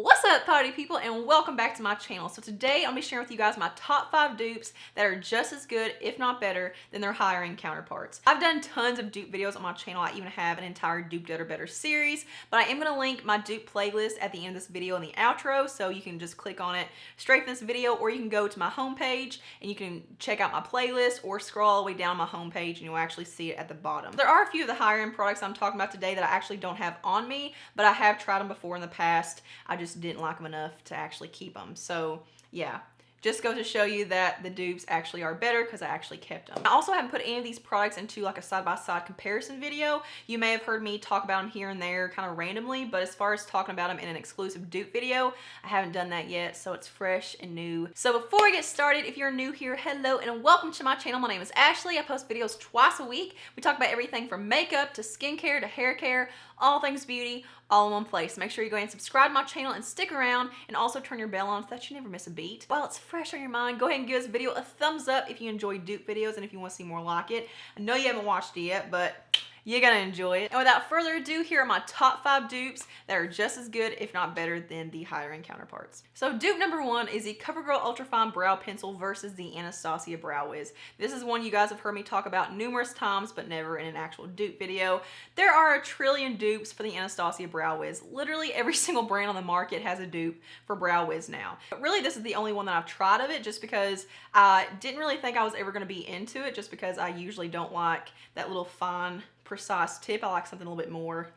What's up, party people, and welcome back to my channel. So today I'll be sharing with you guys my top 5 dupes that are just as good, if not better, than their higher end counterparts. I've done tons of dupe videos on my channel. I even have an entire dupe dead or better series, but I am going to link my dupe playlist at the end of this video in the outro, so you can just click on it straight from this video, or you can go to my homepage and you can check out my playlist, or scroll all the way down my homepage and you'll actually see it at the bottom. There are a few of the higher end products I'm talking about today that I actually don't have on me, but I have tried them before in the past. I just didn't like them enough to actually keep them. So yeah, just goes to show you that the dupes actually are better because I actually kept them. I also haven't put any of these products into like a side-by-side comparison video. You may have heard me talk about them here and there kind of randomly, but as far as talking about them in an exclusive dupe video, I haven't done that yet, so it's fresh and new. So before we get started, if you're new here, hello and welcome to my channel. My name is Ashley. I post videos twice a week. We talk about everything from makeup to skincare to hair care, all things beauty, all in one place. Make sure you go ahead and subscribe to my channel and stick around, and also turn your bell on so that you never miss a beat. While it's fresh on your mind, go ahead and give this video a thumbs up if you enjoy dupe videos and if you want to see more like it. I know you haven't watched it yet, but you're gonna enjoy it. And without further ado, here are my top 5 dupes that are just as good, if not better, than the higher end counterparts. So dupe number 1 is the CoverGirl Ultrafine Brow Pencil versus the Anastasia Brow Wiz. This is one you guys have heard me talk about numerous times, but never in an actual dupe video. There are a trillion dupes for the Anastasia Brow Wiz. Literally every single brand on the market has a dupe for Brow Wiz now. But really, this is the only one that I've tried of it, just because I didn't really think I was ever gonna be into it, just because I usually don't like that little fine, precise tip. I like something a little bit more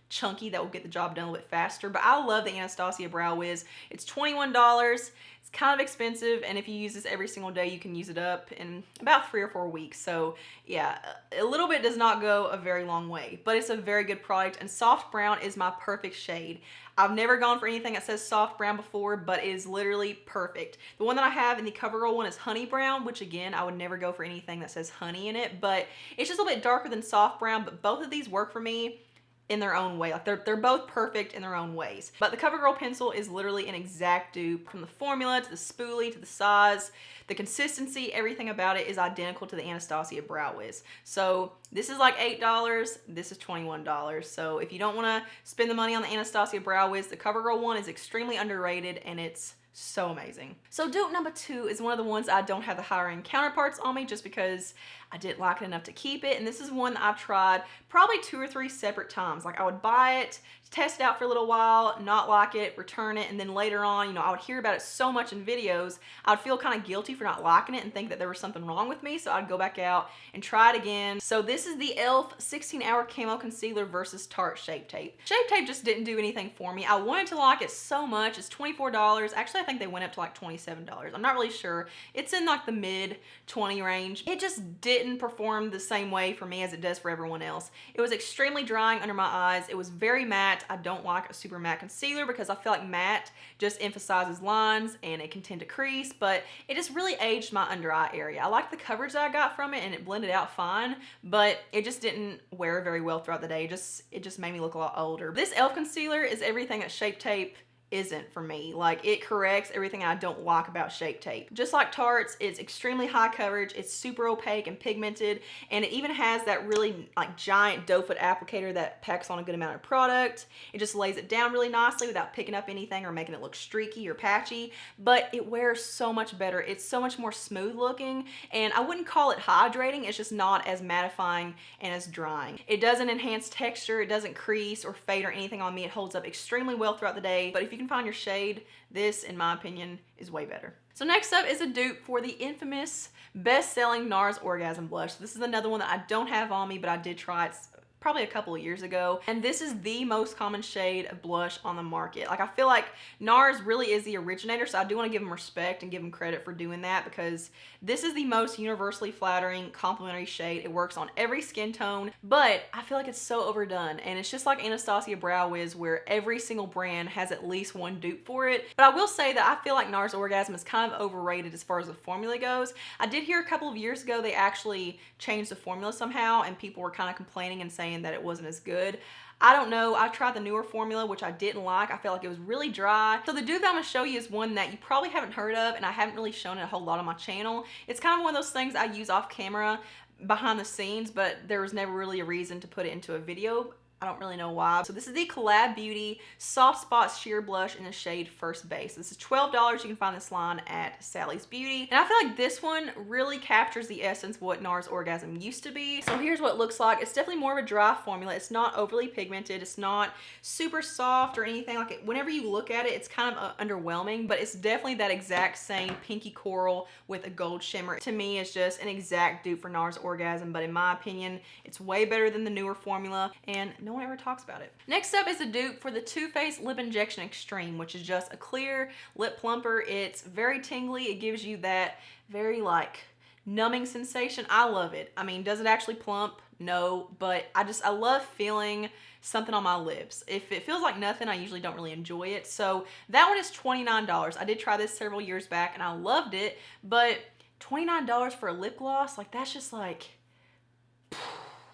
chunky that will get the job done a little bit faster. But I love the Anastasia Brow Wiz. It's $21. It's kind of expensive, and if you use this every single day, you can use it up in about 3 or 4 weeks. So yeah, a little bit does not go a very long way, but it's a very good product, and soft brown is my perfect shade. I've never gone for anything that says soft brown before, but it is literally perfect. The one that I have in the CoverGirl one is honey brown, which again, I would never go for anything that says honey in it, but it's just a little bit darker than soft brown, but both of these work for me in their own way. Like they're both perfect in their own ways. But the CoverGirl pencil is literally an exact dupe. From the formula to the spoolie to the size, the consistency, everything about it is identical to the Anastasia Brow Wiz. So this is like $8, this is $21. So if you don't want to spend the money on the Anastasia Brow Wiz, the CoverGirl one is extremely underrated, and it's so amazing. So dupe number 2 is one of the ones I don't have the higher end counterparts on me, just because I didn't like it enough to keep it. And this is one that I've tried probably 2 or 3 separate times. Like I would buy it, test it out for a little while, not like it, return it, and then later on, you know, I would hear about it so much in videos, I would feel kind of guilty for not liking it and think that there was something wrong with me, so I'd go back out and try it again. So this is the e.l.f. 16-Hour Camo Concealer versus Tarte Shape Tape. Shape Tape just didn't do anything for me. I wanted to like it so much. It's $24. Actually, I think they went up to like $27. I'm not really sure. It's in like the mid 20 range. It just didn't perform the same way for me as it does for everyone else. It was extremely drying under my eyes. It was very matte. I don't like a super matte concealer because I feel like matte just emphasizes lines and it can tend to crease, but it just really aged my under eye area. I like the coverage that I got from it, and it blended out fine, but it just didn't wear very well throughout the day. It just made me look a lot older. This e.l.f. concealer is everything that Shape Tape isn't for me. Like, it corrects everything I don't like about Shape Tape. Just like Tarte's, it's extremely high coverage, it's super opaque and pigmented, and it even has that really like giant doe foot applicator that packs on a good amount of product. It just lays it down really nicely without picking up anything or making it look streaky or patchy, but it wears so much better. It's so much more smooth looking, and I wouldn't call it hydrating. It's just not as mattifying and as drying. It doesn't enhance texture, it doesn't crease or fade or anything on me. It holds up extremely well throughout the day, but if you can find your shade, this, in my opinion, is way better. So next up is a dupe for the infamous best-selling NARS Orgasm Blush. This is another one that I don't have on me, but I did try it probably a couple of years ago, and this is the most common shade of blush on the market. Like, I feel like NARS really is the originator, so I do want to give them respect and give them credit for doing that, because this is the most universally flattering complimentary shade. It works on every skin tone, but I feel like it's so overdone, and it's just like Anastasia Brow Wiz, where every single brand has at least one dupe for it. But I will say that I feel like NARS Orgasm is kind of overrated as far as the formula goes. I did hear a couple of years ago they actually changed the formula somehow, and people were kind of complaining and saying that it wasn't as good. I don't know. I tried the newer formula, which I didn't like. I felt like it was really dry. So the dupe that I'm gonna show you is one that you probably haven't heard of, and I haven't really shown it a whole lot on my channel. It's kind of one of those things I use off camera behind the scenes, but there was never really a reason to put it into a video I don't really know why. So this is the Collab Beauty Soft Spot Sheer Blush in the shade First Base. This is $12. You can find this line at Sally's Beauty. And I feel like this one really captures the essence of what NARS Orgasm used to be. So here's what it looks like. It's definitely more of a dry formula. It's not overly pigmented. It's not super soft or anything. Like whenever you look at it, it's kind of underwhelming, but it's definitely that exact same pinky coral with a gold shimmer. To me, it's just an exact dupe for NARS Orgasm, but in my opinion, it's way better than the newer formula, and no one ever talks about it. Next up is a dupe for the Too Faced Lip Injection Extreme, which is just a clear lip plumper. It's very tingly. It gives you that very like numbing sensation. I love it. I mean, does it actually plump? No, but I love feeling something on my lips. If it feels like nothing, I usually don't really enjoy it. So that one is $29. I did try this several years back and I loved it, but $29 for a lip gloss, like that's just like...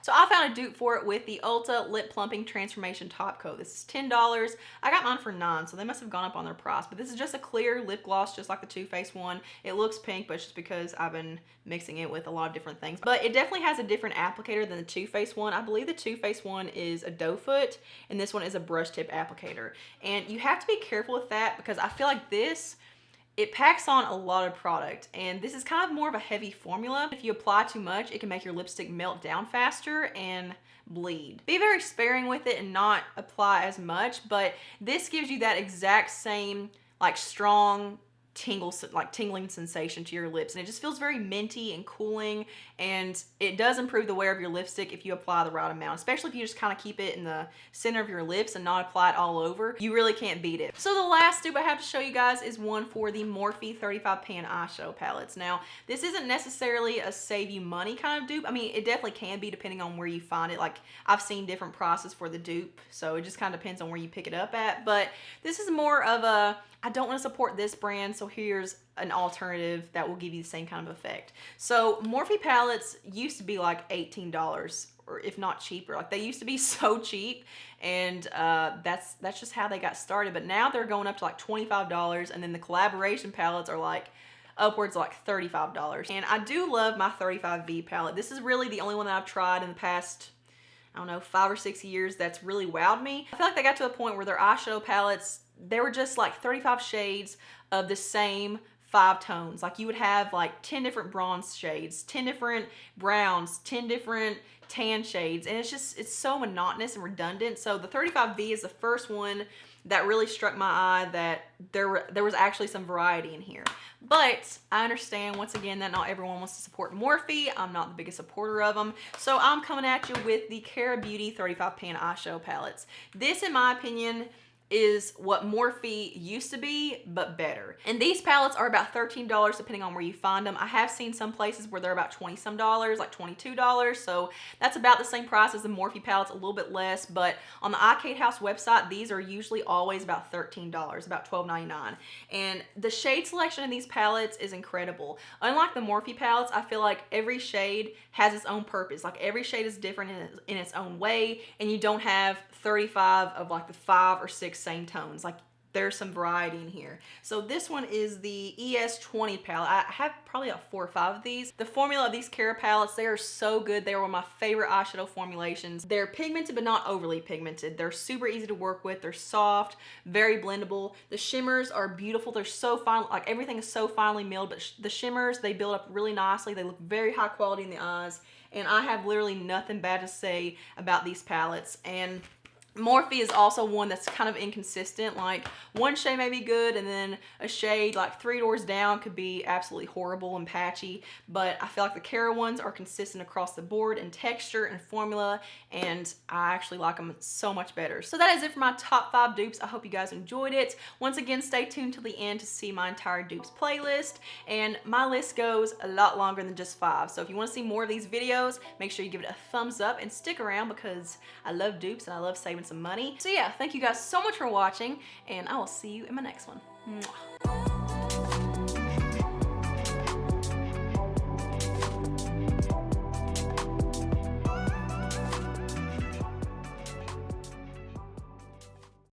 So I found a dupe for it with the Ulta Lip Plumping Transformation Top Coat. This is $10. I got mine for $9, so they must have gone up on their price. But this is just a clear lip gloss, just like the Too Faced one. It looks pink, but it's just because I've been mixing it with a lot of different things. But it definitely has a different applicator than the Too Faced one. I believe the Too Faced one is a doe foot, and this one is a brush tip applicator. And you have to be careful with that because I feel like this, it packs on a lot of product, and this is kind of more of a heavy formula. If you apply too much, it can make your lipstick melt down faster and bleed. Be very sparing with it and not apply as much, but this gives you that exact same like strong tingling sensation to your lips, and it just feels very minty and cooling, and it does improve the wear of your lipstick if you apply the right amount, especially if you just kind of keep it in the center of your lips and not apply it all over. You really can't beat it. So the last dupe I have to show you guys is one for the Morphe 35 pan eyeshadow palettes. Now this isn't necessarily a save you money kind of dupe. I mean, it definitely can be depending on where you find it. Like I've seen different prices for the dupe, so it just kind of depends on where you pick it up at, but this is more of a, I don't want to support this brand, so here's an alternative that will give you the same kind of effect. So Morphe palettes used to be like $18, or if not cheaper. Like they used to be so cheap, and that's just how they got started. But now they're going up to like $25, and then the collaboration palettes are like upwards of like $35. And I do love my 35V palette. This is really the only one that I've tried in the past, I don't know, 5 or 6 years that's really wowed me. I feel like they got to a point where their eyeshadow palettes, they were just like 35 shades of the same 5 tones. Like you would have like 10 different bronze shades, 10 different browns, 10 different tan shades, and it's so monotonous and redundant. So the 35V is the first one that really struck my eye that there was actually some variety in here. But I understand, once again, that not everyone wants to support Morphe. I'm not the biggest supporter of them. So I'm coming at you with the Cara Beauty 35 pan eyeshadow palettes. This, in my opinion, is what Morphe used to be, but better. And these palettes are about $13 depending on where you find them. I have seen some places where they're about 20 some dollars, like $22. So that's about the same price as the Morphe palettes, a little bit less. But on the Arcade House website, these are usually always about $13, about $12.99. And the shade selection in these palettes is incredible. Unlike the Morphe palettes, I feel like every shade has its own purpose. Like every shade is different in its own way, and you don't have 35 of like the 5 or 6 same tones. Like there's some variety in here. So this one is the ES20 palette. I have probably about 4 or 5 of these. The formula of these Cara palettes, they are so good. They are one of my favorite eyeshadow formulations. They're pigmented, but not overly pigmented. They're super easy to work with. They're soft, very blendable. The shimmers are beautiful. They're so fine, like everything is so finely milled, but the shimmers, they build up really nicely. They look very high quality in the eyes, and I have literally nothing bad to say about these palettes. And Morphe is also one that's kind of inconsistent. Like one shade may be good, and then a shade like 3 doors down could be absolutely horrible and patchy. But I feel like the Cara ones are consistent across the board in texture and formula, and I actually like them so much better. So that is it for my top 5 dupes. I hope you guys enjoyed it. Once again, stay tuned till the end to see my entire dupes playlist, and my list goes a lot longer than just 5. So if you want to see more of these videos, make sure you give it a thumbs up and stick around, because I love dupes and I love saving some money. So yeah, thank you guys so much for watching, and I will see you in my next one. Mwah.